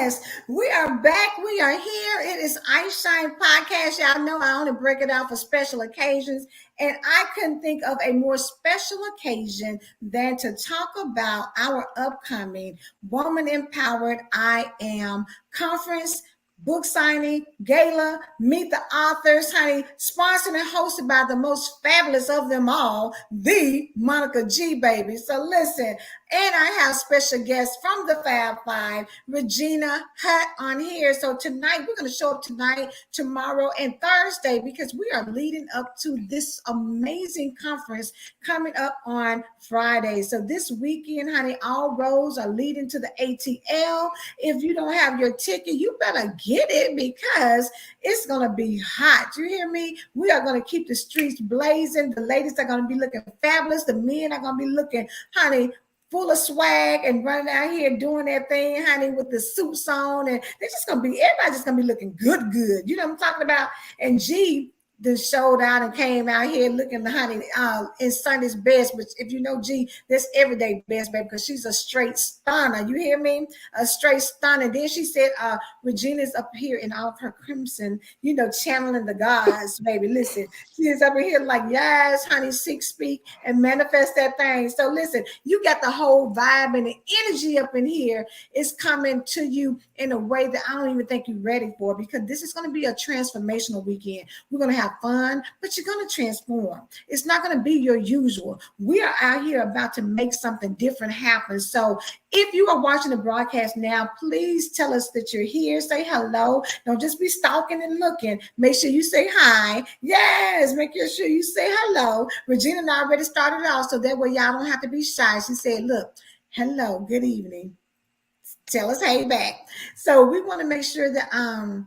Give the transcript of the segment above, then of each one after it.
Yes, we are back. We are here. It is iShine podcast. Y'all know I only break it out for special occasions, and I couldn't think of a more special occasion than to talk about our upcoming Woman Empowered I Am conference. Book signing, gala, meet the authors, honey, sponsored and hosted by the most fabulous of them all, the Monica G, baby. So listen, and I have special guests from the Fab Five, Regina Hutt on here. So tonight, we're going to show up tonight, tomorrow, and Thursday because we are leading up to this amazing conference coming up on Friday. So this weekend, honey, all roads are leading to the ATL. If you don't have your ticket, you better get it because it's going to be hot. You hear me? We are going to keep the streets blazing. The ladies are going to be looking fabulous. The men are going to be looking, honey, full of swag and running out here doing their thing, honey, with the suits on. And they're just going to be, everybody's just going to be looking good. You know what I'm talking about? And G then showed out and came out here looking, honey, in Sunday's best. But if you know G, that's everyday best, baby, because she's a straight stunner. You hear me? A straight stunner. Then she said, Regina's up here in all of her crimson, you know, channeling the gods, baby. Listen, she is up in here like, yes, honey, seek, speak, and manifest that thing. So listen, you got the whole vibe and the energy up in here is coming to you in a way that I don't even think you're ready for, because this is going to be a transformational weekend. We're going to have fun, but you're going to transform. It's not going to be your usual. We are out here about to make something different happen. So if you are watching the broadcast now, please tell us that you're here. Say hello. Don't just be stalking and looking. Make sure you say hi. Yes, make sure you say hello. Regina and I already started off, so that way y'all don't have to be shy. She said, look, hello, good evening. Tell us hey back. So we want to make sure that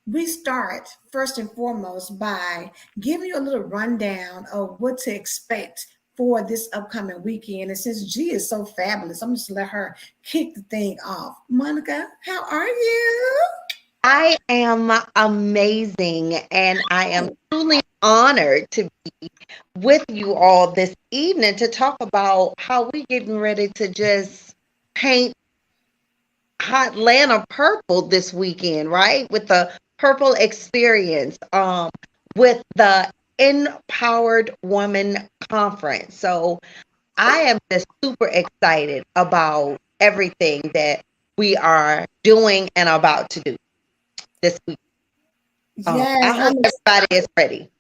we start first and foremost by giving you a little rundown of what to expect for this upcoming weekend. And since G is so fabulous, I'm just let her kick the thing off. Monica, how are you? I am amazing, and I am truly honored to be with you all this evening to talk about how we're getting ready to just paint Hotlanta purple this weekend, right? With the purple experience, with the Empowered Woman Conference. So I am just super excited about everything that we are doing and about to do this week. Yes, I hope everybody is ready.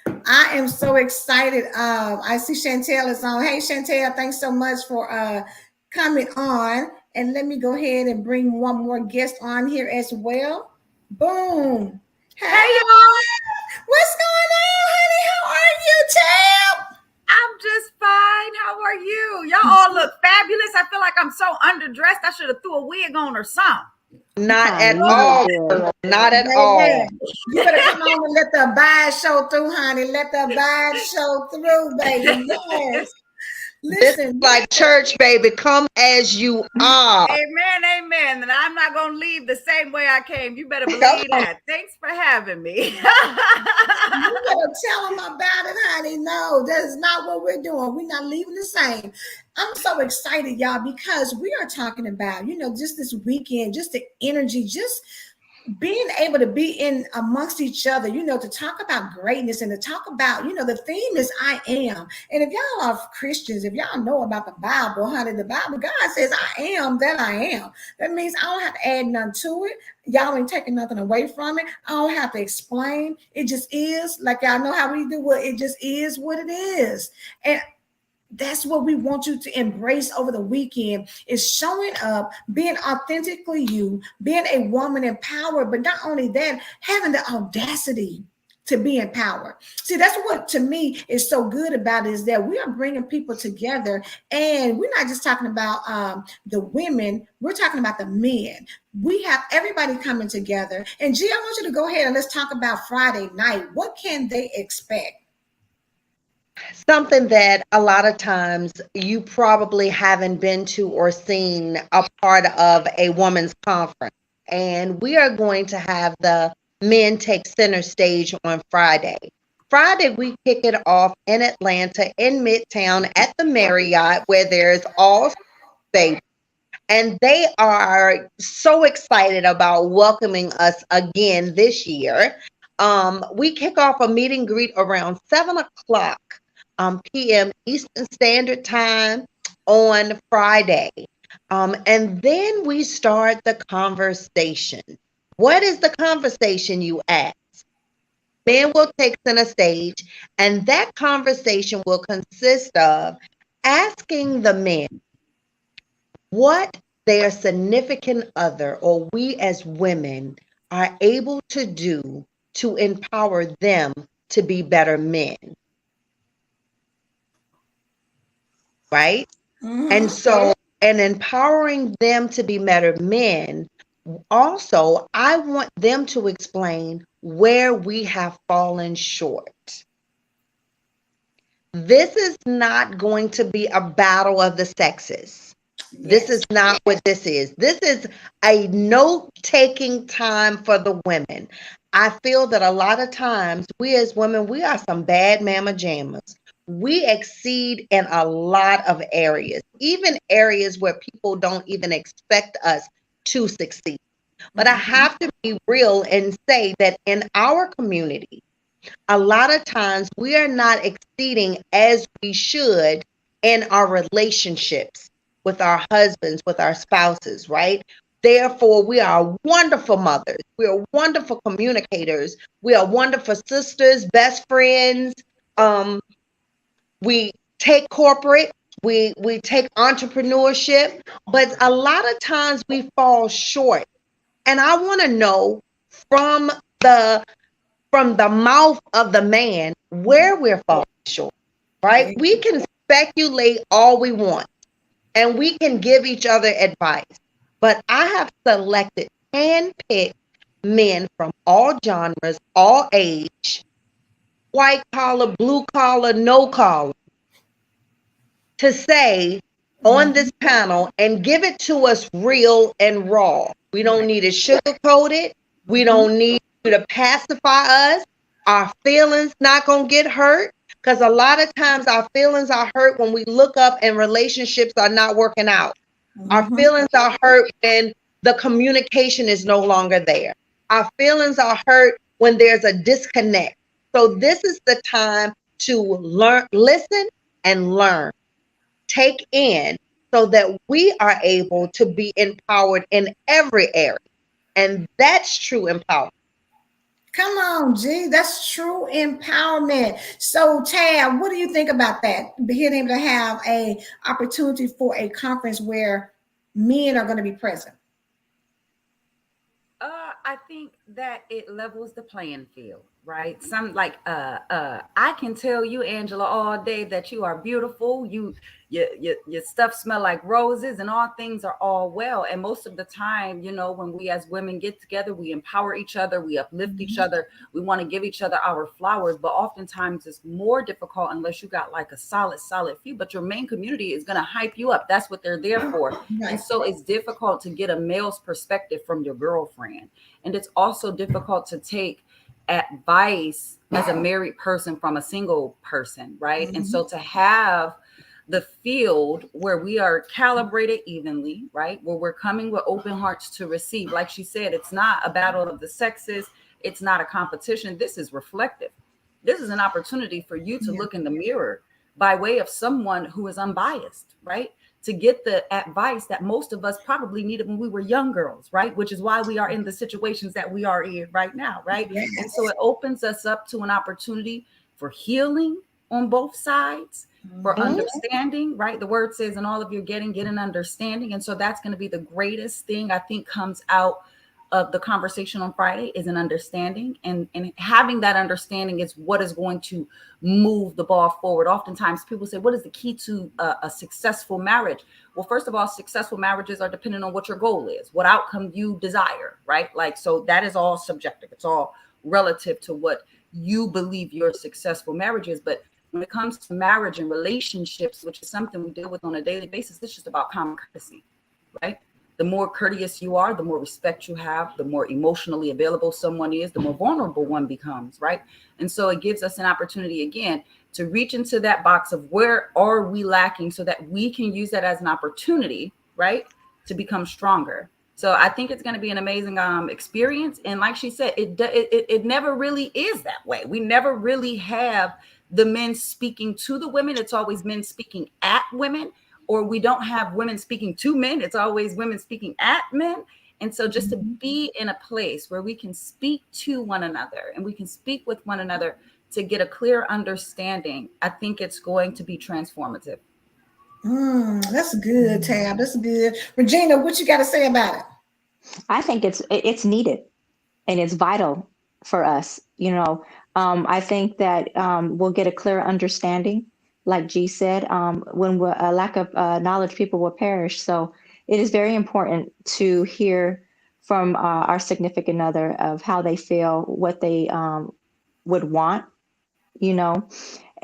I am so excited. I see Chantel is on. Hey, Chantel, thanks so much for coming on. And let me go ahead and bring one more guest on here as well. Boom. Hey, y'all. What's going on, honey? How are you, Tab? I'm just fine. How are you? Y'all all look fabulous. I feel like I'm so underdressed. I should have threw a wig on or something. Not at all. Not at all. You better come on and let the vibe show through, honey. Let the vibe show through, baby. Yes. Listen, this is like church, baby. Come as you are. Amen, amen. And I'm not going to leave the same way I came. You better believe that. Thanks for having me. You better tell them about it, honey. No, that is not what we're doing. We're not leaving the same. I'm so excited, y'all, because we are talking about, you know, just this weekend, just the energy, just being able to be in amongst each other, you know, to talk about greatness and to talk about, you know, the theme is I am. And if y'all are Christians, if y'all know about the Bible, honey, the Bible, God says, I am that I am. That means I don't have to add nothing to it. Y'all ain't taking nothing away from it. I don't have to explain. It just is. Like y'all know how we do what it just is what it is. And that's what we want you to embrace over the weekend is showing up, being authentically you, being a woman empowered, but not only that, having the audacity to be empowered. See, that's what to me is so good about it, is that we are bringing people together, and we're not just talking about the women, we're talking about the men. We have everybody coming together. And G, I want you to go ahead and let's talk about Friday night. What can they expect? Something that a lot of times you probably haven't been to or seen a part of a woman's conference. And we are going to have the men take center stage on Friday. Friday, we kick it off in Atlanta, in Midtown, at the Marriott, where there's all space. And they are so excited about welcoming us again this year. We kick off a meet and greet around 7 o'clock p.m. Eastern Standard Time on Friday. And then we start the conversation. What is the conversation, you ask? Men will take center stage, and that conversation will consist of asking the men what their significant other or we as women are able to do to empower them to be better men, right? And so, and empowering them to be better men, also, I want them to explain where we have fallen short. This is not going to be a battle of the sexes. This is not what this is. This is a note-taking time for the women. I feel that a lot of times we as women, we are some bad mama jammas. We exceed in a lot of areas, even areas where people don't even expect us to succeed. But I have to be real and say that in our community, a lot of times we are not exceeding as we should in our relationships with our husbands, with our spouses, right? Therefore, we are wonderful mothers. We are wonderful communicators. We are wonderful sisters, best friends. We take corporate, we take entrepreneurship, but a lot of times we fall short. And I want to know from the from the mouth of the man where we're falling short, right? We can speculate all we want and we can give each other advice, but I have selected handpicked men from all genres, all age, white collar, blue collar, no collar, to say on this panel and give it to us real and raw. We don't need it sugar coated. We don't need you to pacify us. Our feelings not gonna get hurt, because a lot of times our feelings are hurt when we look up and relationships are not working out. Our feelings are hurt when the communication is no longer there. Our feelings are hurt when there's a disconnect. So this is the time to learn, listen and learn, take in, so that we are able to be empowered in every area. And that's true empowerment. Come on, G. That's true empowerment. So, Tab, what do you think about that? Being able to have a opportunity for a conference where men are going to be present. I think that it levels the playing field, right? Some like I can tell you, Angela, all day that you are beautiful. Your stuff smell like roses, and all things are all well. And most of the time, when we as women get together, we empower each other, we uplift each other, we want to give each other our flowers. But oftentimes it's more difficult unless you got like a solid few. But your main community is gonna hype you up. That's what they're there for. Right. And so it's difficult to get a male's perspective from your girlfriend. And it's also difficult to take advice as a married person from a single person, right? And so to have the field where we are calibrated evenly, right? Where we're coming with open hearts to receive. Like she said, it's not a battle of the sexes. It's not a competition. This is reflective. This is an opportunity for you to look in the mirror by way of someone who is unbiased, right? To get the advice that most of us probably needed when we were young girls, right? Which is why we are in the situations that we are in right now, right? Yes. And so it opens us up to an opportunity for healing on both sides, for understanding, right? The word says, and all of you get an understanding. And so that's going to be the greatest thing I think comes out of the conversation on Friday, is an understanding. And having that understanding is what is going to move the ball forward. Oftentimes people say, what is the key to a successful marriage? Well, first of all, successful marriages are dependent on what your goal is, what outcome you desire, right? Like, so that is all subjective. It's all relative to what you believe your successful marriage is. But when it comes to marriage and relationships, which is something we deal with on a daily basis, it's just about common courtesy, right? The more courteous you are, the more respect you have, the more emotionally available someone is, the more vulnerable one becomes, right? And so it gives us an opportunity, again, to reach into that box of where are we lacking, so that we can use that as an opportunity, right? to become stronger. So I think it's going to be an amazing experience. And like she said, it never really is that way. We never really have the men speaking to the women. It's always men speaking at women, or we don't have women speaking to men. It's always women speaking at men. And so just to be in a place where we can speak to one another and we can speak with one another to get a clear understanding, I think it's going to be transformative. That's good, Tab. That's good. Regina, what you got to say about it? I think it's needed and it's vital for us. I think that we'll get a clear understanding, like G said. When we're a lack of knowledge, people will perish. So it is very important to hear from our significant other of how they feel, what they would want, you know,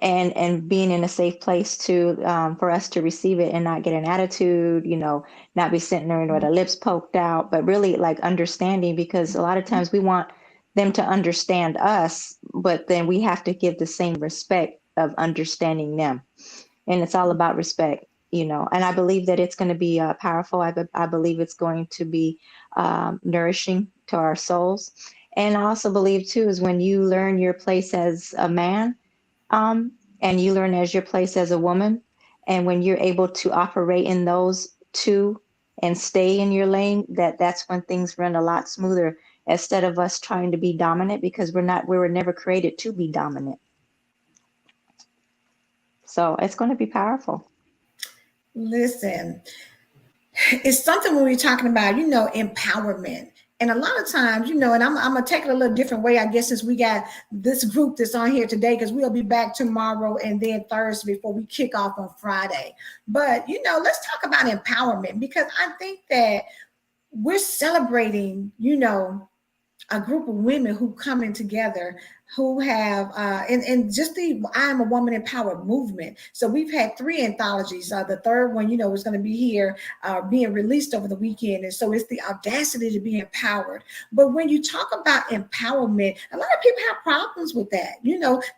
and being in a safe place to for us to receive it and not get an attitude, not be sitting there with our lips poked out, but really like understanding, because a lot of times we want them to understand us, but then we have to give the same respect of understanding them. And it's all about respect, and I believe that it's going to be powerful. I believe it's going to be nourishing to our souls. And I also believe too is when you learn your place as a man, and you learn as your place as a woman. And when you're able to operate in those two and stay in your lane, that's when things run a lot smoother, instead of us trying to be dominant, because we were never created to be dominant. So it's going to be powerful. Listen, it's something when we're talking about, empowerment. And a lot of times, and I'm going to take it a little different way, I guess, since we got this group that's on here today, because we'll be back tomorrow and then Thursday before we kick off on Friday. But, let's talk about empowerment, because I think that we're celebrating, a group of women who coming together, who have and just the I Am a Woman Empowered movement. So we've had 3 anthologies. The third one, is going to be here being released over the weekend. And so it's the Audacity to Be Empowered. But when you talk about empowerment, a lot of people have problems with that.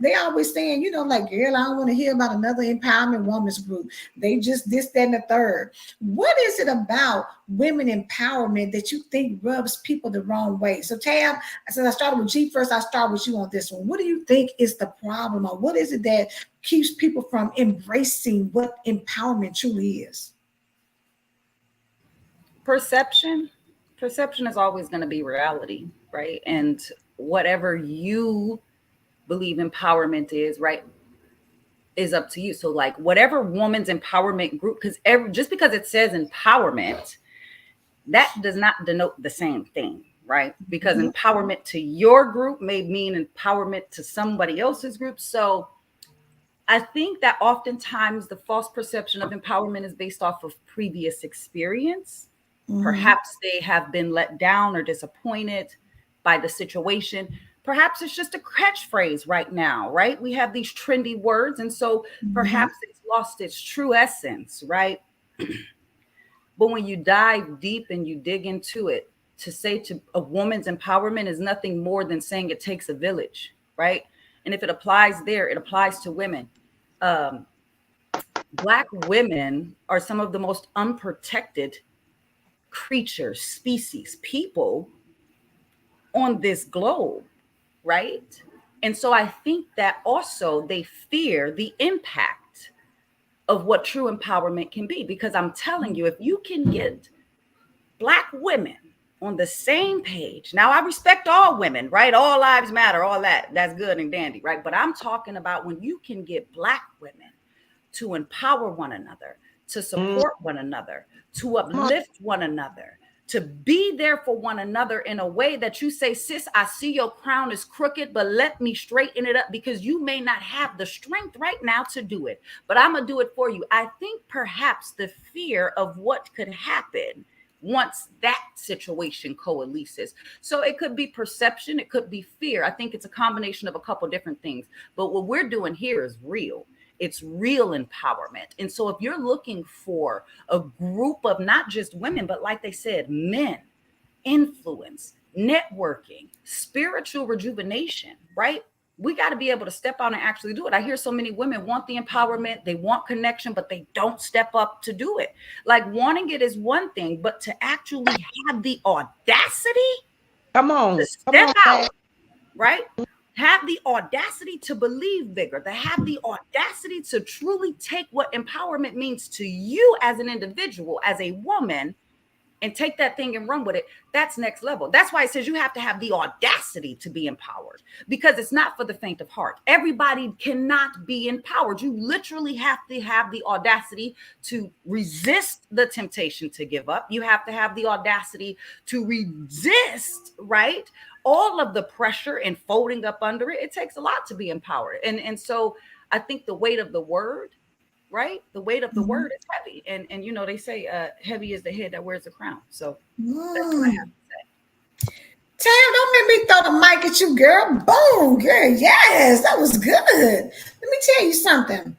They always saying, like, girl, I don't want to hear about another empowerment women's group. They just this, that, and the third. What is it about women empowerment that you think rubs people the wrong way? So Tab, since I started with G first, I start with you on this one. What do you think is the problem, or what is it that keeps people from embracing what empowerment truly is? Perception is always going to be reality, right? And whatever you believe empowerment is, right, is up to you. So like whatever woman's empowerment group, because just because it says empowerment, that does not denote the same thing, right? Because empowerment to your group may mean empowerment to somebody else's group. So I think that oftentimes the false perception of empowerment is based off of previous experience. Perhaps they have been let down or disappointed by the situation. Perhaps it's just a catchphrase right now, right? We have these trendy words, and so perhaps it's lost its true essence, right? But when you dive deep and you dig into it, to say to a woman's empowerment is nothing more than saying it takes a village, right? And if it applies there, it applies to women. Black women are some of the most unprotected creatures, species, people on this globe, right? And so I think that also they fear the impact of what true empowerment can be, because I'm telling you, if you can get Black women on the same page. Now, I respect all women, right? All lives matter, all that's good and dandy, right? But I'm talking about when you can get Black women to empower one another, to support one another, to uplift one another, to be there for one another in a way that you say, sis, I see your crown is crooked, but let me straighten it up, because you may not have the strength right now to do it, but I'm going to do it for you. I think perhaps the fear of what could happen once that situation coalesces. So it could be perception, it could be fear. I think it's a combination of a couple different things. But what we're doing here is real. It's real empowerment. And so if you're looking for a group of not just women, but like they said, men, influence, networking, spiritual rejuvenation, right? we got to be able to step out and actually do it. I hear so many women want the empowerment, they want connection, but they don't step up to do it. Like, wanting it is one thing, but to actually have the audacity Come to on. Come step on, out, babe. right? Have the audacity to believe bigger, to have the audacity to truly take what empowerment means to you as an individual, as a woman, and take that thing and run with it. That's next level. That's why it says you have to have the audacity to be empowered, because it's not for the faint of heart. Everybody cannot be empowered. You literally have to have the audacity to resist the temptation to give up. You have to have the audacity to resist, right? All of the pressure and folding up under it. It takes a lot to be empowered. And so I think the weight of the word, right? The weight of the Mhm. word is heavy. And you know, they say heavy is the head that wears the crown. So that's what I have Mm. to say. Tam, don't make me throw the mic at you, girl. Boom, girl. Yes, that was good. Let me tell you something.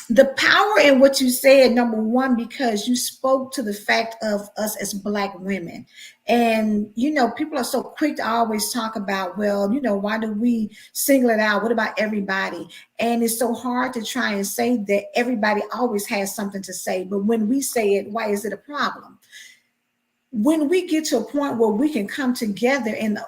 The power in what you said, number one, because you spoke to the fact of us as Black women. And, people are so quick to always talk about, well, why do we single it out? What about everybody? And it's so hard to try and say that everybody always has something to say. But when we say it, why is it a problem? When we get to a point where we can come together and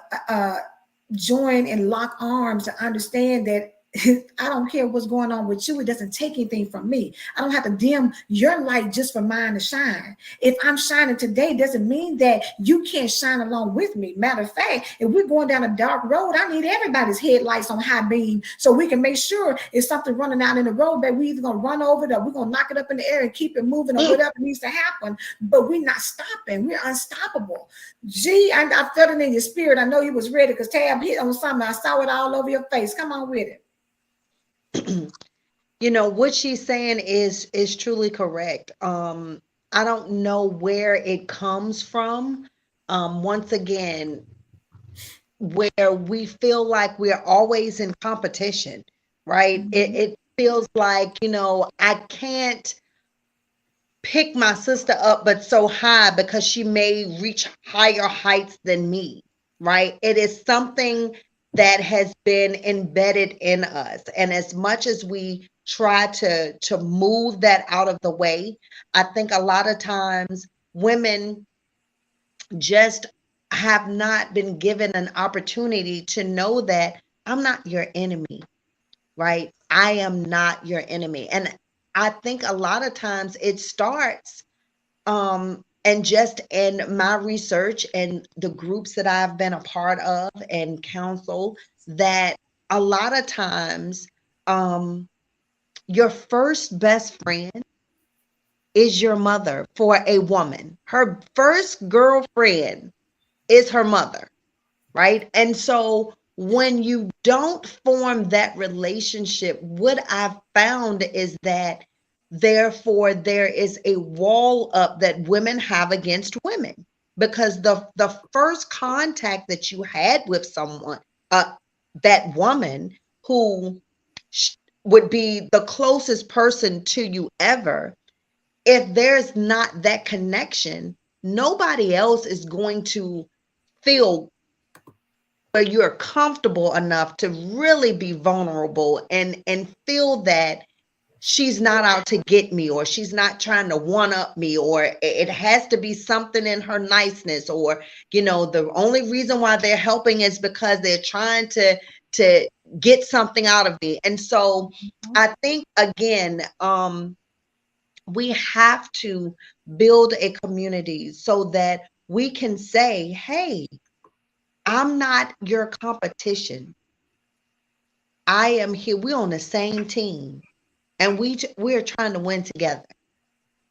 join and lock arms to understand that I don't care what's going on with you. It doesn't take anything from me. I don't have to dim your light just for mine to shine. If I'm shining today, doesn't mean that you can't shine along with me. Matter of fact, if we're going down a dark road, I need everybody's headlights on high beam so we can make sure if something running out in the road that we either gonna run over it or we're gonna knock it up in the air and keep it moving or whatever needs to happen. But we're not stopping. We're unstoppable. Gee, I felt it in your spirit. I know you was ready because Tab hit on something. I saw it all over your face. Come on with it. What she's saying is truly correct. I don't know where it comes from. Once again, where we feel like we're always in competition, right? It feels like, I can't pick my sister up but so high because she may reach higher heights than me, right? It is something that has been embedded in us, and as much as we try to move that out of the way, I think a lot of times women just have not been given an opportunity to know that I'm not your enemy, right? I am not your enemy. And I think a lot of times it starts, and just in my research and the groups that I've been a part of and counsel, that a lot of times, your first best friend is your mother for a woman. Her first girlfriend is her mother, right? And so when you don't form that relationship, what I've found is that therefore there is a wall up that women have against women, because the first contact that you had with someone, that woman who would be the closest person to you ever, if there's not that connection, nobody else is going to feel where you're comfortable enough to really be vulnerable and feel that she's not out to get me, or she's not trying to one up me, or it has to be something in her niceness, or the only reason why they're helping is because they're trying to get something out of me. And so I think again, we have to build a community so that we can say, hey, I'm not your competition. I am here. We're on the same team, and we're trying to win together.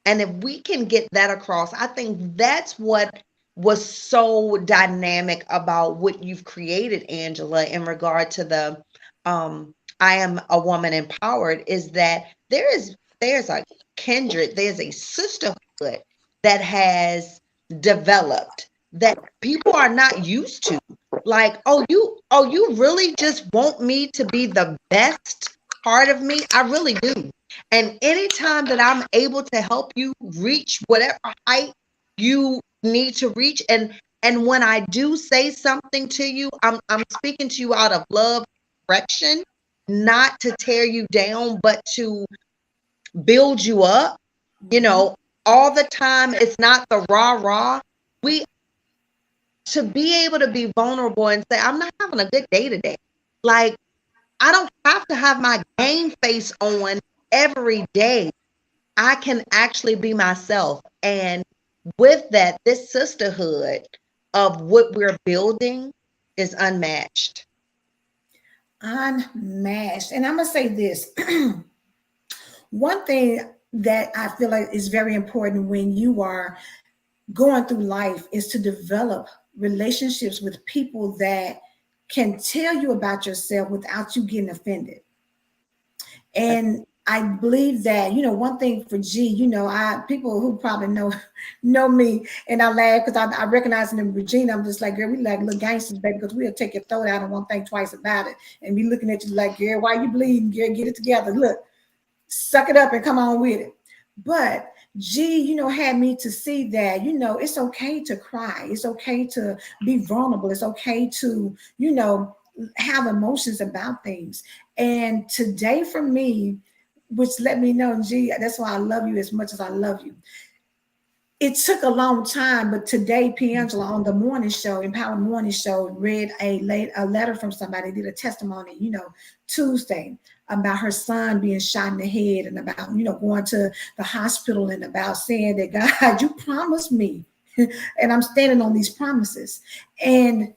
And if we can get that across, I think that's what was so dynamic about what you've created, Angela, in regard to the I am a woman empowered, is that there's a kindred, there's a sisterhood that has developed that people are not used to. Like, oh you really just want me to be the best part of me? I really do. And anytime that I'm able to help you reach whatever height you need to reach, and when I do say something to you, I'm speaking to you out of love. direction, not to tear you down, but to build you up. You know, all the time, it's not the rah rah. We to be able to be vulnerable and say, I'm not having a good day today. Like, I don't have to have my game face on every day. I can actually be myself. And with that, this sisterhood of what we're building is unmatched. Unmatched. And I'm going to say this. One thing that I feel like is very important when you are going through life is to develop relationships with people that can tell you about yourself without you getting offended. And I believe that, one thing for G, I people who probably know me, and I laugh because I recognize it in Regina. I'm just like, girl, we like little gangsters, baby, because we'll take your throat out and won't think twice about it, and be looking at you like, girl, why you bleeding? Girl, get it together. Look, suck it up and come on with it. But G, had me to see that, it's okay to cry. It's okay to be vulnerable. It's okay to, have emotions about things. And today for me, which let me know, G, that's why I love you as much as I love you. It took a long time, but today, Piangela on the morning show, Empowered Morning Show, read a letter from somebody, did a testimony, Tuesday, about her son being shot in the head, and about, going to the hospital, and about saying that, God, you promised me, and I'm standing on these promises. And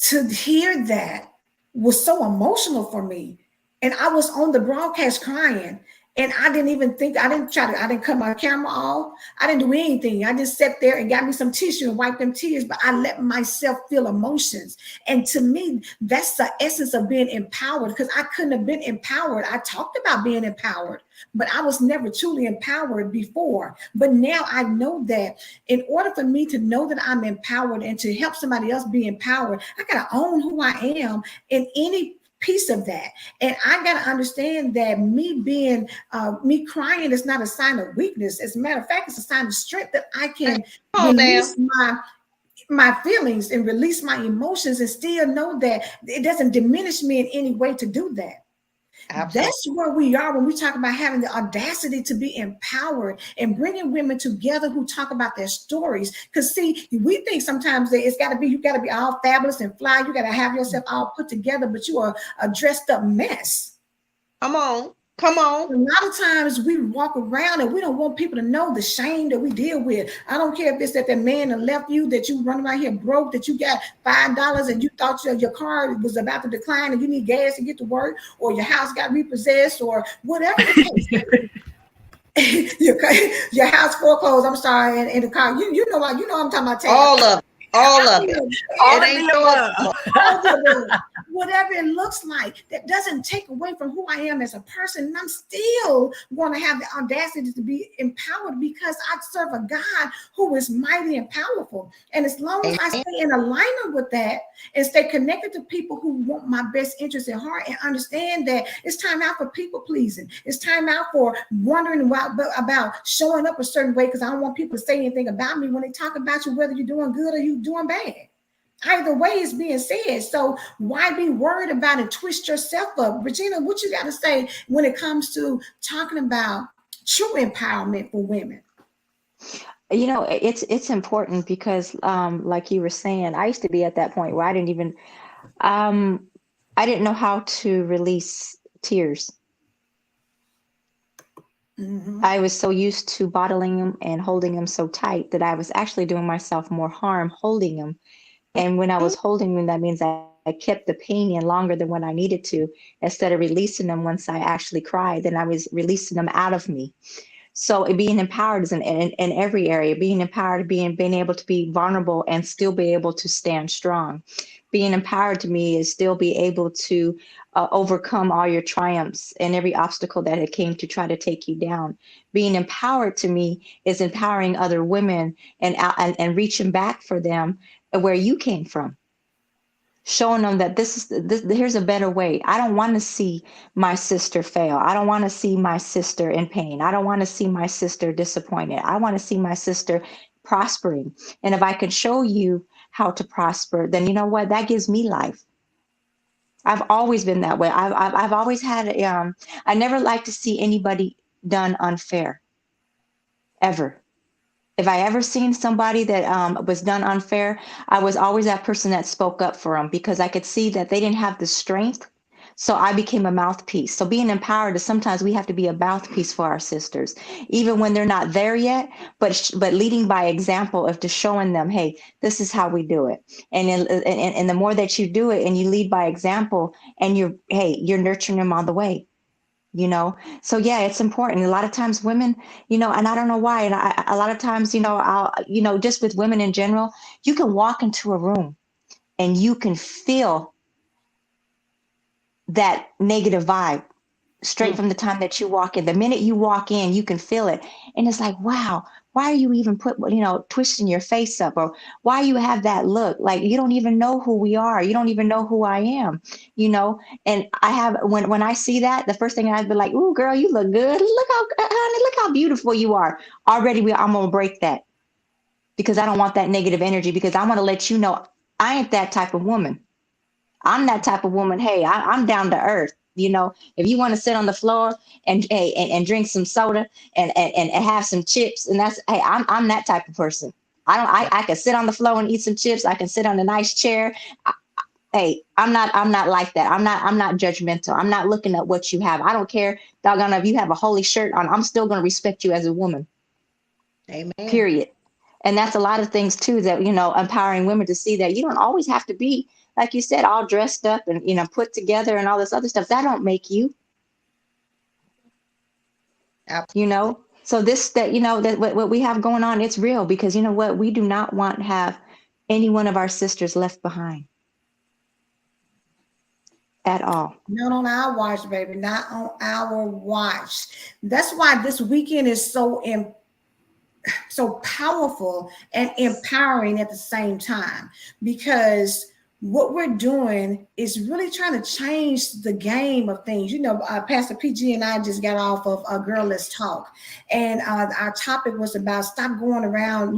to hear that was so emotional for me. And I was on the broadcast crying. And I didn't even think, I didn't cut my camera off. I didn't do anything. I just sat there and got me some tissue and wiped them tears, but I let myself feel emotions. And to me, that's the essence of being empowered, because I couldn't have been empowered. I talked about being empowered, but I was never truly empowered before. But now I know that in order for me to know that I'm empowered and to help somebody else be empowered, I got to own who I am in any piece of that. And I got to understand that me crying is not a sign of weakness. As a matter of fact, it's a sign of strength, that I can release my feelings and release my emotions and still know that it doesn't diminish me in any way to do that. Absolutely. That's where we are when we talk about having the audacity to be empowered and bringing women together who talk about their stories. Because see, we think sometimes that you got to be all fabulous and fly. You got to have yourself all put together, but you are a dressed up mess. Come on. A lot of times we walk around and we don't want people to know the shame that we deal with. I don't care if it's that man that left you, that you run around here broke, that you got $5 and you thought your car was about to decline and you need gas to get to work, or your house got repossessed, or whatever the case. your house foreclosed. I'm sorry, and the car. You know I'm talking about. All of it. All of it. Whatever it looks like, that doesn't take away from who I am as a person. And I'm still going to have the audacity to be empowered, because I serve a God who is mighty and powerful. And as long as I stay in alignment with that and stay connected to people who want my best interest at heart, and understand that it's time out for people pleasing. It's time out for wondering about showing up a certain way, because I don't want people to say anything about me when they talk about you, whether you're doing good or you're doing bad. Either way is being said. So why be worried about it? Twist yourself up. Regina, what you got to say when it comes to talking about true empowerment for women? It's important, because like you were saying, I used to be at that point where I didn't know how to release tears. Mm-hmm. I was so used to bottling them and holding them so tight that I was actually doing myself more harm holding them. And when I was holding them, that means I kept the pain in longer than what I needed to. Instead of releasing them once I actually cried, then I was releasing them out of me. So being empowered is in every area. Being empowered, being able to be vulnerable and still be able to stand strong. Being empowered to me is still be able to overcome all your triumphs and every obstacle that had came to try to take you down. Being empowered to me is empowering other women and reaching back for them where you came from. Showing them that here's a better way. I don't want to see my sister fail. I don't want to see my sister in pain. I don't want to see my sister disappointed. I want to see my sister prospering. And if I can show you how to prosper, then you know what? That gives me life. I've always been that way. I've always had I never like to see anybody done unfair, ever. If I ever seen somebody that was done unfair, I was always that person that spoke up for them because I could see that they didn't have the strength. So I became a mouthpiece. So being empowered is sometimes we have to be a mouthpiece for our sisters, even when they're not there yet. But leading by example of just showing them, hey, this is how we do it. And the more that you do it and you lead by example, and you're nurturing them on the way. So yeah, it's important. A lot of times women, and I don't know why, and a lot of times, I'll, just with women in general, you can walk into a room and you can feel that negative vibe straight from the time that you walk in. The minute you walk in, you can feel it. And it's like, wow, why are you even twisting your face up? Or why you have that look? Like, you don't even know who we are. You don't even know who I am, And when I see that, the first thing I'd be like, ooh, girl, you look good. Honey, look how beautiful you are. Already I'm going to break that because I don't want that negative energy, because I want to let you know I ain't that type of woman. I'm that type of woman. Hey, I'm down to earth. If you want to sit on the floor and drink some soda and have some chips, and I'm that type of person. I can sit on the floor and eat some chips. I can sit on a nice chair. Hey, I'm not like that. I'm not judgmental. I'm not looking at what you have. I don't care, doggone, if you have a holy shirt on. I'm still going to respect you as a woman. Amen. Period. And that's a lot of things too, that empowering women to see that you don't always have to be, like you said, all dressed up and put together and all this other stuff. That don't make you. Absolutely. So that what we have going on, it's real, because you know what, we do not want to have any one of our sisters left behind at all. Not on our watch, baby. Not on our watch. That's why this weekend is so powerful and empowering at the same time, because what we're doing is really trying to change the game of things. Pastor PG and I just got off of a Girl Let's Talk, and our topic was about stop going around,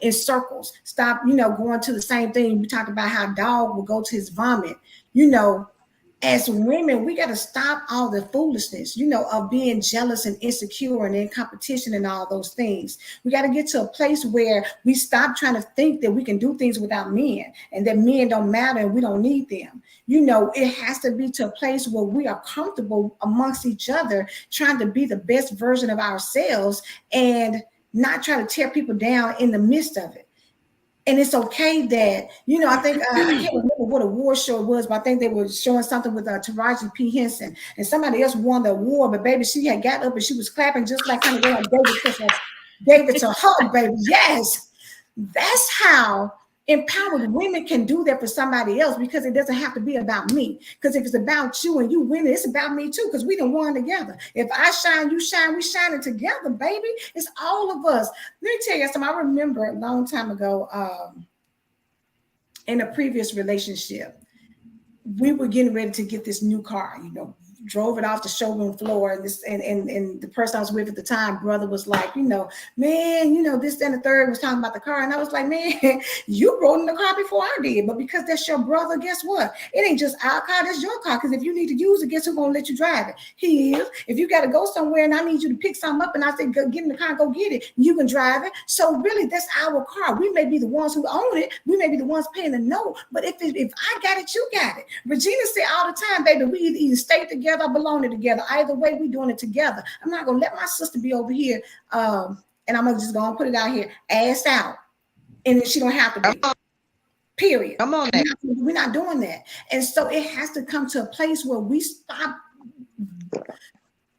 in circles. Stop, going to the same thing. We talked about how a dog will go to his vomit. As women, we got to stop all the foolishness, of being jealous and insecure and in competition and all those things. We got to get to a place where we stop trying to think that we can do things without men and that men don't matter and we don't need them. It has to be to a place where we are comfortable amongst each other, trying to be the best version of ourselves and not try to tear people down in the midst of it. And it's okay that, I think, I can't remember what award show it was, but I think they were showing something with Taraji P. Henson, and somebody else won the award, but baby, she had got up and she was clapping just like kind of like David to her, baby. Yes, that's how empowered women can do that for somebody else, because it doesn't have to be about me. Because if it's about you and you winning, it's about me too, because we done won together. If I shine, you shine, we shining together, baby. It's all of us. Let me tell you something. I remember a long time ago, in a previous relationship, we were getting ready to get this new car, drove it off the showroom floor, and the person I was with at the time, brother, was like, man, this and the third, was talking about the car, and I was like, man, you rode in the car before I did, but because that's your brother, guess what? It ain't just our car, that's your car, because if you need to use it, guess who's gonna let you drive it? He is. If you got to go somewhere and I need you to pick something up and I say, go get in the car, go get it, you can drive it. So really, that's our car. We may be the ones who own it, we may be the ones paying the note, but if I got it, you got it. Regina said all the time, baby, we either stay together or belong together. Either way, we doing it together. I'm not gonna let my sister be over here, and I'm just gonna put it out here, ass out, and then she don't have to be. Period. Come on, we're not doing that, and so it has to come to a place where we stop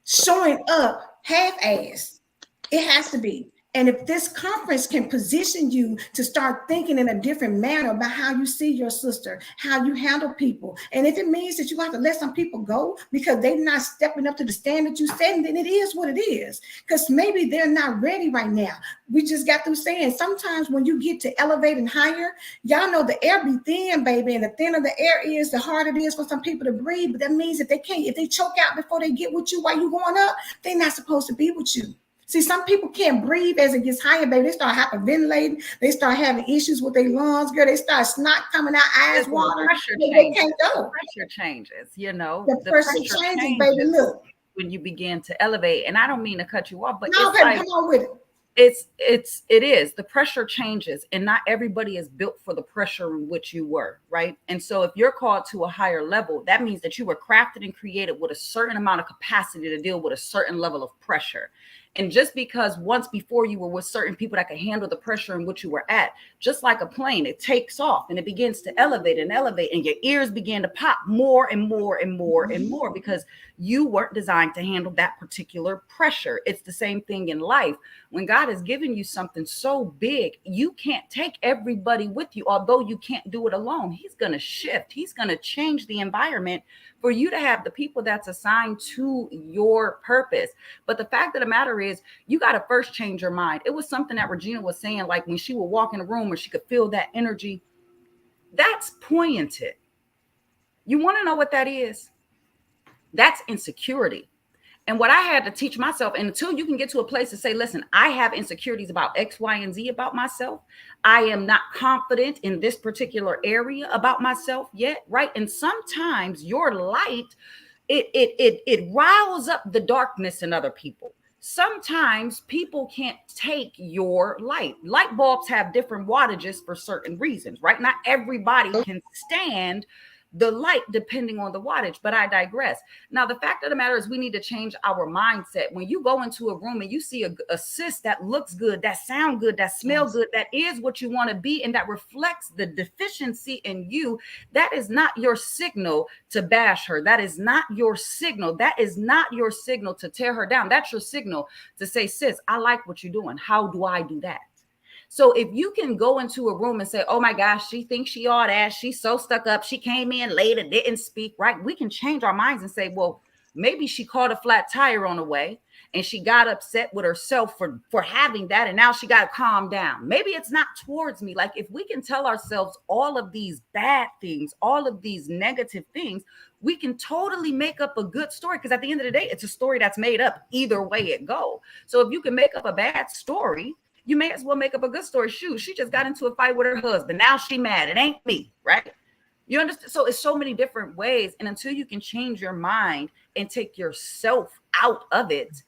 showing up half-ass. It has to be. And if this conference can position you to start thinking in a different manner about how you see your sister, how you handle people, and if it means that you have to let some people go because they're not stepping up to the standard you set, then it is what it is. Because maybe they're not ready right now. We just got through saying sometimes when you get to elevate and higher, y'all know the air be thin, baby, and the thinner the air is, the harder it is for some people to breathe. But that means if they choke out before they get with you while you going up, they're not supposed to be with you. See, some people can't breathe as it gets higher, baby. They start hyperventilating. They start having issues with their lungs, girl. They start snot coming out, eyes Listen, water. pressure They changes. can't The go. pressure changes, you know. The The pressure pressure changes, baby. changes Look. when you begin to elevate. And I don't mean to cut you off, but No, it's baby, like come on with it. it is the pressure changes, and not everybody is built for the pressure in which you were, right? And so if you're called to a higher level, that means that you were crafted and created with a certain amount of capacity to deal with a certain level of pressure. And just because once before you were with certain people that could handle the pressure in which you were at, just like a plane, it takes off and it begins to elevate, and your ears begin to pop more and more and more and more, because you weren't designed to handle that particular pressure. It's the same thing in life. When God has given you something so big, you can't take everybody with you. Although you can't do it alone, he's going to shift. He's going to change the environment for you to have the people that's assigned to your purpose. But the fact of the matter is, you got to first change your mind. It was something that Regina was saying, like when she would walk in a room where she could feel that energy. That's pointed. You want to know what that is? That's insecurity. And what I had to teach myself, and until you can get to a place to say, listen, I have insecurities about X, Y, and Z about myself. I am not confident in this particular area about myself yet, right? And sometimes your light, it riles up the darkness in other people. Sometimes people can't take your light. Light bulbs have different wattages for certain reasons, right? Not everybody can stand the light depending on the wattage, but I digress. Now, the fact of the matter is, we need to change our mindset. When you go into a room and you see a sis that looks good, that sound good, that smell good, that is what you want to be, and that reflects the deficiency in you, that is not your signal to bash her. That is not your signal. That is not your signal to tear her down. That's your signal to say, sis, I like what you're doing. How do I do that? So if you can go into a room and say, oh my gosh, she thinks she all that, she's so stuck up, she came in late and didn't speak, right? We can change our minds and say, well, maybe she caught a flat tire on the way and she got upset with herself for having that, and now she got to calm down. Maybe it's not towards me. Like, if we can tell ourselves all of these bad things, all of these negative things, we can totally make up a good story, because at the end of the day, it's a story that's made up either way it go. So if you can make up a bad story, you may as well make up a good story. Shoot, she just got into a fight with her husband. Now she mad. It ain't me, right? You understand? So it's so many different ways. And until you can change your mind and take yourself out of it,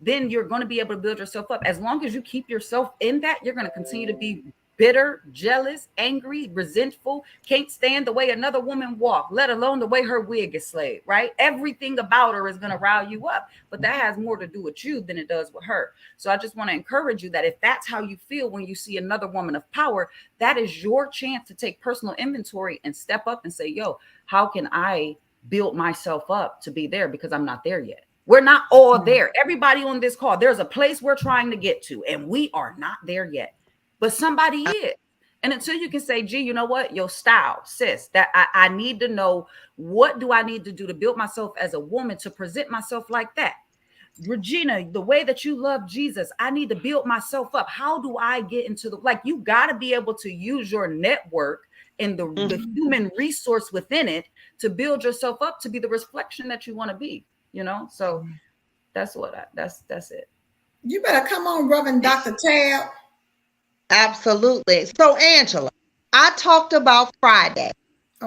then you're going to be able to build yourself up. As long as you keep yourself in that, you're going to continue to be bitter, jealous, angry, resentful, can't stand the way another woman walk, let alone the way her wig is slayed, right? Everything about her is going to rile you up, but that has more to do with you than it does with her. So I just want to encourage you that if that's how you feel when you see another woman of power, that is your chance to take personal inventory and step up and say, yo, how can I build myself up to be there? Because I'm not there yet. We're not all there. Everybody on this call, there's a place we're trying to get to, and we are not there yet. But somebody is. And until you can say, gee, you know what? Your style, sis, that I need to know, what do I need to do to build myself as a woman to present myself like that? Regina, the way that you love Jesus, I need to build myself up. How do I get into the, like, you got to be able to use your network and the human resource within it to build yourself up to be the reflection that you want to be, you know? So that's that's it. You better come on, Reverend Dr. Tab. Absolutely. So, Angela, I talked about Friday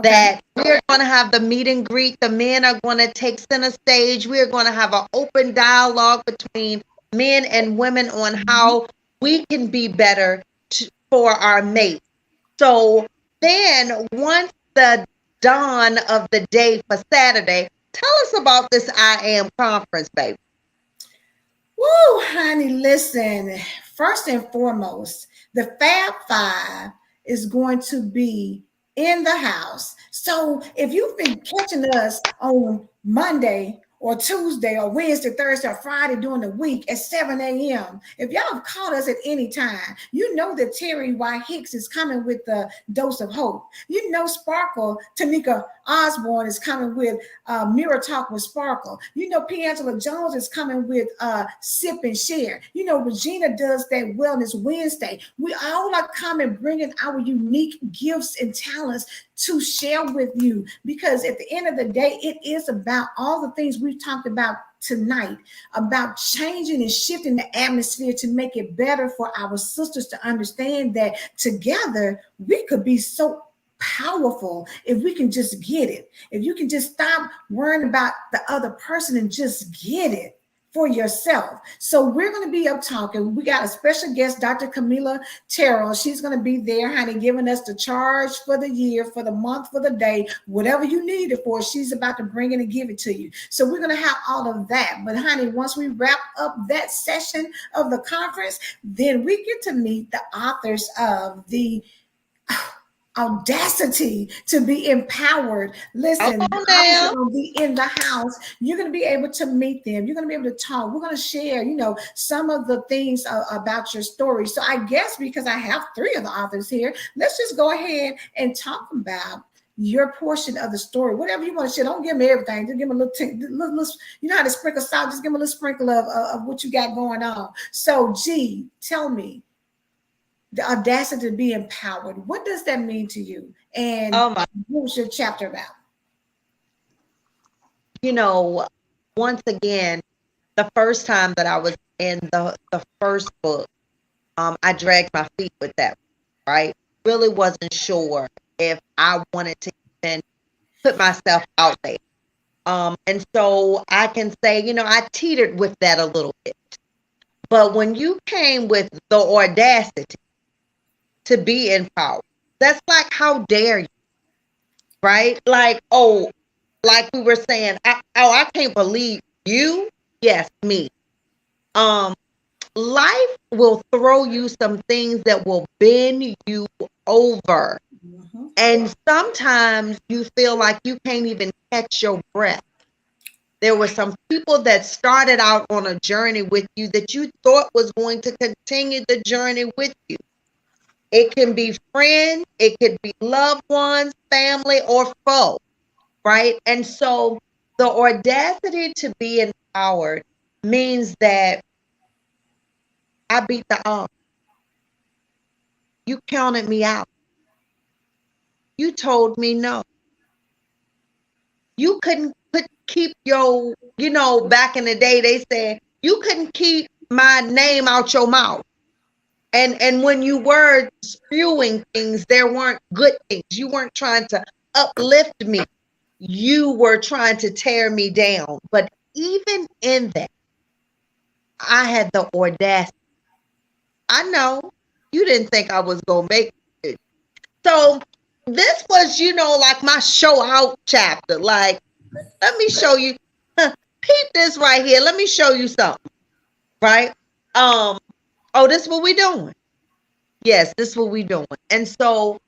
that we're going to have the meet and greet. The men are going to take center stage. We're going to have an open dialogue between men and women on how we can be better for our mates. So then, once the dawn of the day for Saturday, tell us about this I Am conference, baby. Woo, honey, listen. First and foremost, the Fab Five is going to be in the house. So if you've been catching us on Monday or Tuesday or Wednesday, Thursday, or Friday during the week at 7 a.m., if y'all have caught us at any time, you know that Terry Y. Hicks is coming with the Dose of Hope. You know Sparkle, Tamika Osborne is coming with Mirror Talk with Sparkle. You know Piangela Jones is coming with Sip and Share. You know Regina does that Wellness Wednesday. We all are coming bringing our unique gifts and talents to share with you, because at the end of the day, it is about all the things we've talked about tonight about changing and shifting the atmosphere to make it better for our sisters to understand that together we could be so powerful if we can just get it. If you can just stop worrying about the other person and just get it for yourself. So we're going to be up talking. We got a special guest, Dr. Camila Terrell. She's going to be there, honey, giving us the charge for the year, for the month, for the day, whatever you need it for. She's about to bring it and give it to you. So we're going to have all of that. But honey, once we wrap up that session of the conference, then we get to meet the authors of the Audacity to Be Empowered. Listen, the authors are going to be in the house. You're going to be able to meet them. You're going to be able to talk. We're going to share, some of the things about your story. So I guess because I have three of the authors here, let's just go ahead and talk about your portion of the story. Whatever you want to share. Don't give me everything. Just give me a little, you know how to sprinkle salt. Just give me a little sprinkle of what you got going on. So G, tell me, the audacity to be empowered. What does that mean to you? And what was your chapter about? Once again, the first time that I was in the first book, I dragged my feet with that, right? Really wasn't sure if I wanted to even put myself out there. And so I can say, I teetered with that a little bit. But when you came with the audacity to be empowered, that's like, how dare you, right? Like we were saying, I can't believe you. Yes, me. Life will throw you some things that will bend you over. Mm-hmm. And sometimes you feel like you can't even catch your breath. There were some people that started out on a journey with you that you thought was going to continue the journey with you. It can be friends, it could be loved ones, family, or foe, right? And so the audacity to be empowered means that I beat the odds. You counted me out. You told me no. You couldn't keep your, back in the day, they said, you couldn't keep my name out your mouth. And when you were spewing things, there weren't good things. You weren't trying to uplift me. You were trying to tear me down. But even in that, I had the audacity. I know you didn't think I was going to make it. So this was, like my show out chapter. Like, let me show you. Peep this right here. Let me show you something. Right? Oh, this is what we doing. Yes, this is what we doing. And so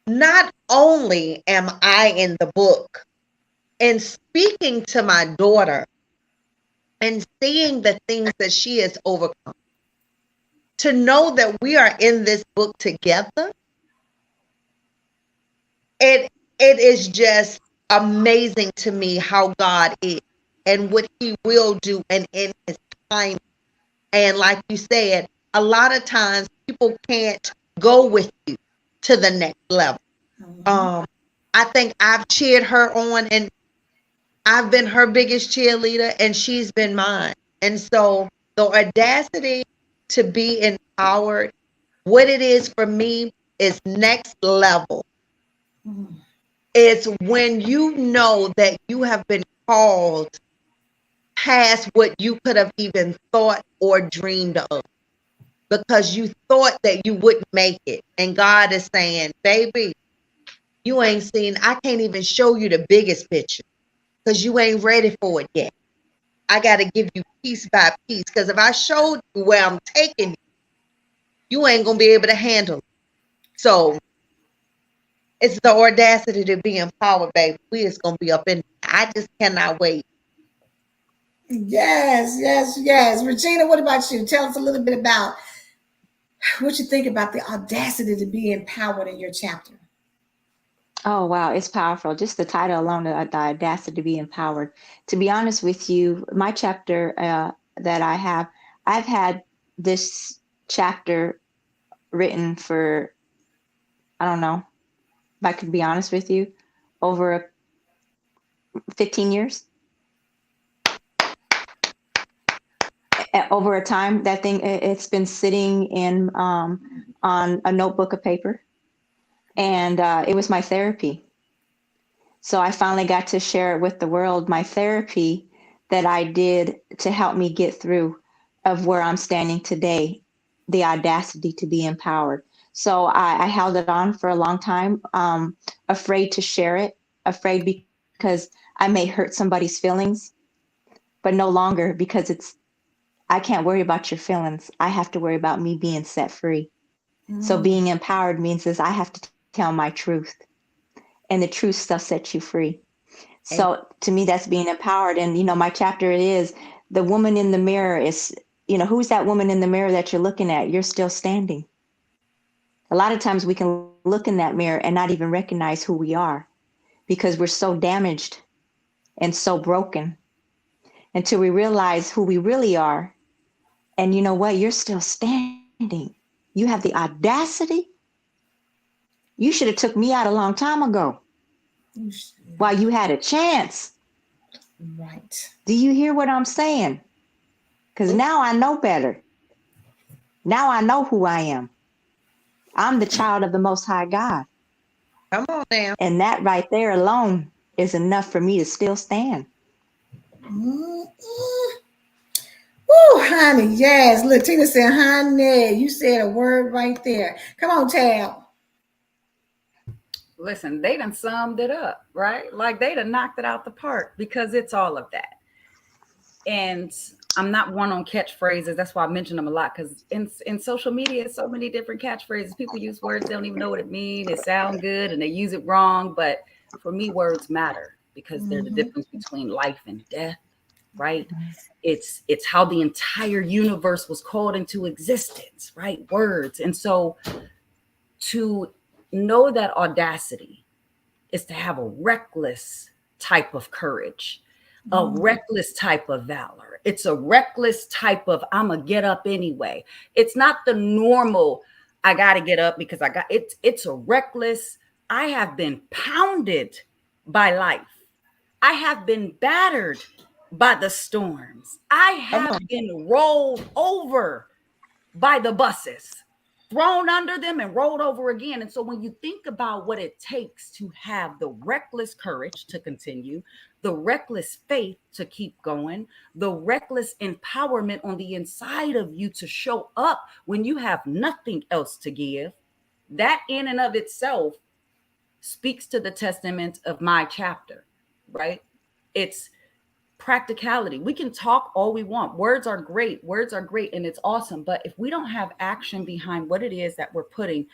not only am I in the book and speaking to my daughter and seeing the things that she has overcome, to know that we are in this book together, it is just amazing to me how God is and what he will do and in his time. And like you said, a lot of times people can't go with you to the next level. Mm-hmm. I think I've cheered her on and I've been her biggest cheerleader and she's been mine. And so the audacity to be empowered, what it is for me is next level. Mm-hmm. It's when you know that you have been called past what you could have even thought or dreamed of, because you thought that you wouldn't make it. And God is saying, baby, you ain't seen, I can't even show you the biggest picture because you ain't ready for it yet. I got to give you piece by piece, because if I showed you where I'm taking you, you ain't going to be able to handle it. So it's the audacity to be empowered, baby. We is going to be up in, I just cannot wait. Yes. Regina, what about you? Tell us a little bit about what you think about the audacity to be empowered in your chapter. Oh, wow. It's powerful. Just the title alone, the audacity to be empowered. To be honest with you, my chapter that I've had this chapter written for, I don't know, if I could be honest with you, over 15 years. over a time, that thing, it's been sitting in on a notebook of paper, and it was my therapy. So I finally got to share it with the world, my therapy that I did to help me get through of where I'm standing today, the audacity to be empowered. So I held it on for a long time, afraid to share it, afraid because I may hurt somebody's feelings, but no longer, because I can't worry about your feelings. I have to worry about me being set free. So Mm. being empowered means is I have to tell my truth, and the truth stuff sets you free. And So to me, that's being empowered. And, my chapter is the woman in the mirror is, who's that woman in the mirror that you're looking at? You're still standing. A lot of times we can look in that mirror and not even recognize who we are because we're so damaged and so broken until we realize who we really are. And you know what? You're still standing. You have the audacity. You should have took me out a long time ago while you had a chance. Right. Do you hear what I'm saying? Because now I know better. Now I know who I am. I'm the child of the Most High God. come on now. And that right there alone is enough for me to still stand. Mm-mm. Woo, honey, yes. Look, Tina said, honey, you said a word right there. Come on, Tab. Listen, they done summed it up, right? Like they done knocked it out the park, because it's all of that. And I'm not one on catchphrases. That's why I mention them a lot, because in social media, so many different catchphrases. People use words, they don't even know what it means. It sound good and they use it wrong. But for me, words matter, because they're the Mm-hmm. difference between life and death, right? It's how the entire universe was called into existence, right? Words. And so to know that audacity is to have a reckless type of courage, a reckless type of valor. It's a reckless type of, I'm going to get up anyway. It's not the normal, I got to get up because I got it. It's a reckless, I have been pounded by life. I have been battered by the storms. I Come have on. been rolled over by the buses, thrown under them and rolled over again. And so when you think about what it takes to have the reckless courage to continue, the reckless faith to keep going, the reckless empowerment on the inside of you to show up when you have nothing else to give, that in and of itself speaks to the testament of my chapter, right? It's practicality. We can talk all we want. Words are great. Words are great and it's awesome. But if we don't have action behind what it is that we're putting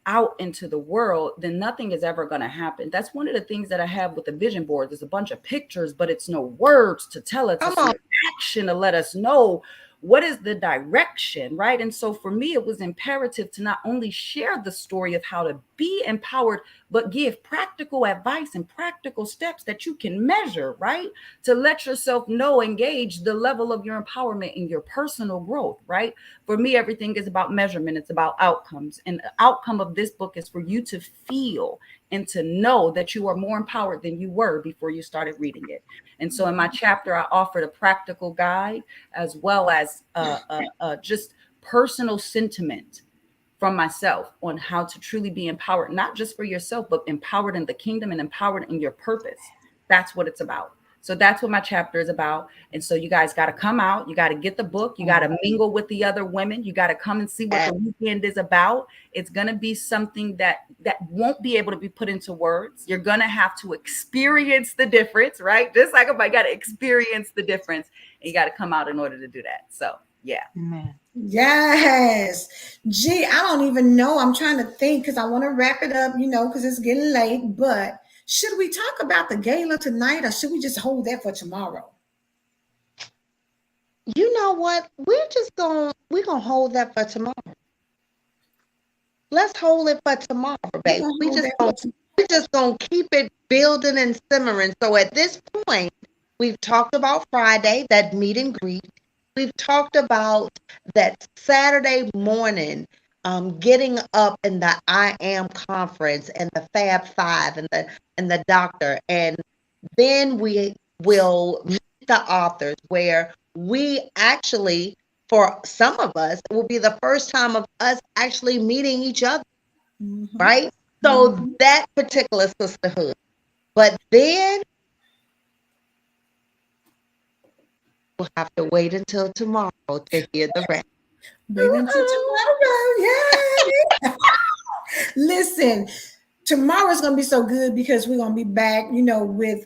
out into the world, then nothing is ever going to happen. That's one of the things that I have with the vision board. There's a bunch of pictures, but it's no words to tell us. Come It's on. no action to let us know what is the direction, right? And so for me, it was imperative to not only share the story of how to be empowered, but give practical advice and practical steps that you can measure, right? To let yourself know, engage the level of your empowerment in your personal growth, right? For me, everything is about measurement. It's about outcomes. And the outcome of this book is for you to feel and to know that you are more empowered than you were before you started reading it. And so in my chapter, I offered a practical guide as well as just personal sentiment from myself on how to truly be empowered, not just for yourself, but empowered in the kingdom and empowered in your purpose. That's what it's about. So that's what my chapter is about. And so you guys got to come out. You got to get the book. You got to mingle with the other women. You got to come and see what the weekend is about. It's going to be something that won't be able to be put into words. You're going to have to experience the difference, right? Just like I got to experience the difference. And you got to come out in order to do that. So, yeah. Amen. Yes. Gee, I don't even know. I'm trying to think because I want to wrap it up, because it's getting late. But should we talk about the gala tonight or should we just hold that for tomorrow? You know what? We're gonna hold that for tomorrow. Let's hold it for tomorrow, baby. We're just gonna keep it building and simmering. So at this point, we've talked about Friday, that meet and greet. We've talked about that Saturday morning, getting up in the I Am conference and the Fab Five and the doctor, and then we will meet the authors where we actually, for some of us, it will be the first time of us actually meeting each other, right? So that particular sisterhood. But then we'll have to wait until tomorrow to hear the rest. Wait until tomorrow. Yeah. Listen, tomorrow's going to be so good because we're going to be back, with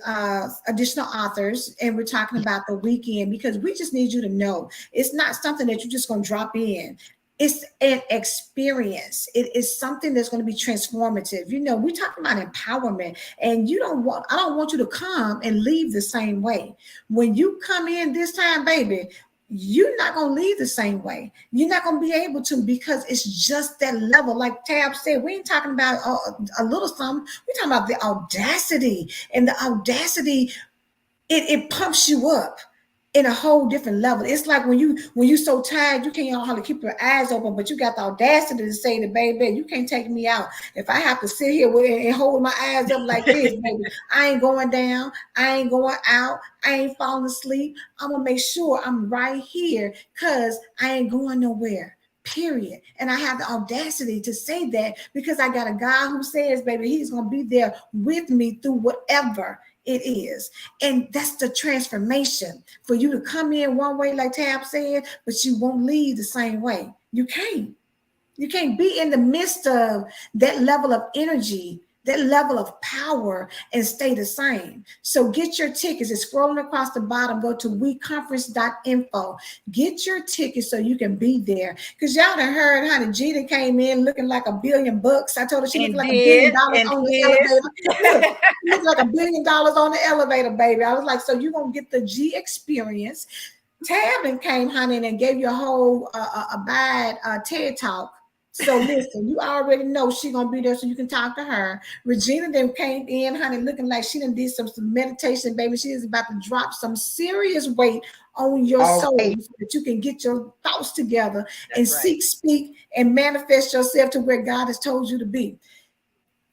additional authors, and we're talking about the weekend, because we just need you to know it's not something that you're just going to drop in. It's an experience. It is something that's going to be transformative. We're talking about empowerment, and I don't want you to come and leave the same way. When you come in this time, baby, you're not going to leave the same way. You're not going to be able to, because it's just that level. Like Tab said, we ain't talking about a little something. We're talking about the audacity, and the audacity, it pumps you up in a whole different level. It's like when you so tired, you can't hardly keep your eyes open, but you got the audacity to say to baby, you can't take me out. If I have to sit here and hold my eyes up like this, baby, I ain't going down. I ain't going out. I ain't falling asleep. I'm going to make sure I'm right here, because I ain't going nowhere. Period. And I have the audacity to say that because I got a God who says, baby, he's going to be there with me through whatever it is. And that's the transformation, for you to come in one way, like Tab said, but you won't leave the same way. You can't be in the midst of that level of energy, that level of power, and stay the same. So get your tickets. It's scrolling across the bottom. Go to weconference.info. Get your tickets so you can be there. Because y'all done heard, honey, Gina came in looking like $1 billion. I told her she looked like $1 billion on the elevator. Look, she looked like $1 billion on the elevator, baby. I was like, so you're going to get the G experience. Tab came, honey, and gave you a whole bad TED talk. So listen, you already know she's gonna be there, so you can talk to her. Regina then came in, honey, looking like she done did some meditation, baby. She is about to drop some serious weight on your soul, so that you can get your thoughts together and seek, speak, and manifest yourself to where God has told you to be.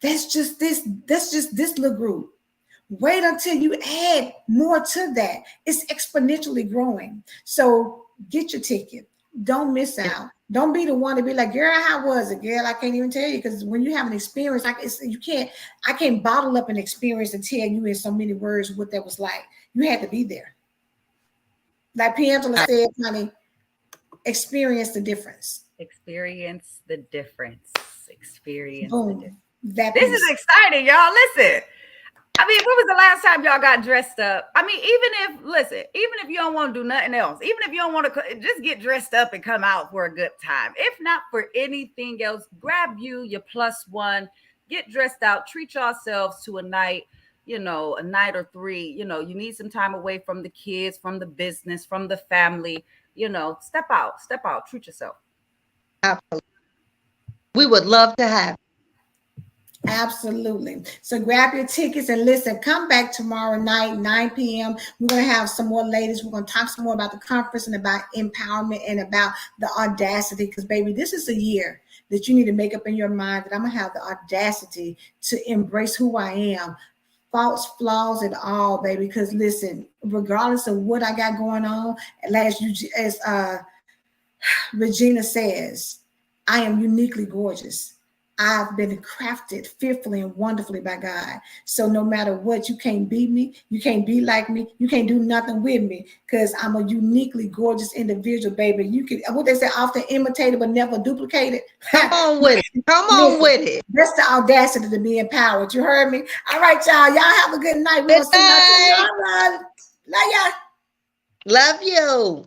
That's just this little group. Wait until you add more to that. It's exponentially growing. So get your ticket. Don't miss out. Don't be the one to be like, girl, how was it? Girl, I can't even tell you, because when you have an experience, I can't bottle up an experience and tell you in so many words what that was like. You had to be there. Like Piangela said, honey, experience the difference. Experience the difference. Experience Boom. the difference. This is exciting, y'all. Listen. I mean, when was the last time y'all got dressed up? I mean, even if you don't want to do nothing else, even if you don't want to just get dressed up and come out for a good time, if not for anything else, grab you your +1, get dressed out, treat yourselves to a night, a night or 3. You need some time away from the kids, from the business, from the family. Step out, treat yourself. Absolutely. We would love to have. Absolutely. So grab your tickets and listen, come back tomorrow night, 9 p.m. We're going to have some more ladies. We're going to talk some more about the conference and about empowerment and about the audacity, because baby, this is a year that you need to make up in your mind that I'm going to have the audacity to embrace who I am. Faults, flaws, and all, baby. Because listen, regardless of what I got going on, as Regina says, I am uniquely gorgeous. I've been crafted fearfully and wonderfully by God. So no matter what, you can't beat me. You can't be like me. You can't do nothing with me, because I'm a uniquely gorgeous individual, baby. You can, what they say, often imitated but never duplicated. Come on with it. Come on with it. That's the audacity to be empowered. You heard me? All right, y'all. Y'all have a good night. We'll see y'all tomorrow. Love y'all. Love you.